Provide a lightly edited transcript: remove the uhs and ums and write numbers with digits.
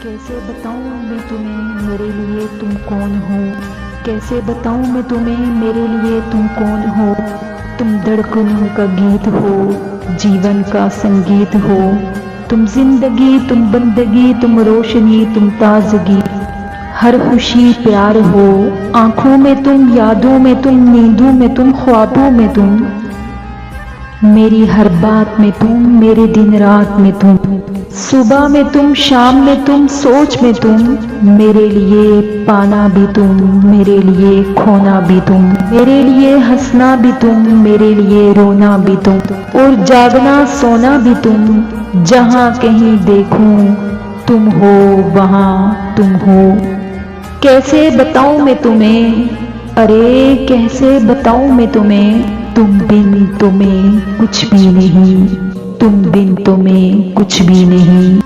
कैसे बताऊँ मैं तुम्हें मेरे लिए तुम कौन हो। कैसे बताऊँ मैं तुम्हें मेरे लिए तुम कौन हो। तुम धड़कनों का गीत हो, जीवन का संगीत हो। तुम जिंदगी, तुम बंदगी, तुम रोशनी, तुम ताजगी। हर खुशी प्यार हो, आंखों में तुम, यादों में तुम, नींदों में तुम, ख्वाबों में तुम। मेरी हर बात में तुम, मेरे दिन रात में तुम। सुबह में तुम, शाम में तुम, सोच में तुम। मेरे लिए पाना भी तुम, मेरे लिए खोना भी तुम। मेरे लिए हंसना भी तुम, मेरे लिए रोना भी तुम। और जागना सोना भी तुम। जहाँ कहीं देखूं तुम हो, वहाँ तुम हो। कैसे बताऊं मैं तुम्हें, अरे कैसे बताऊं मैं तुम्हें। तुम बिन तुम्हें कुछ भी नहीं, तुम बिन तुम्हें कुछ भी नहीं।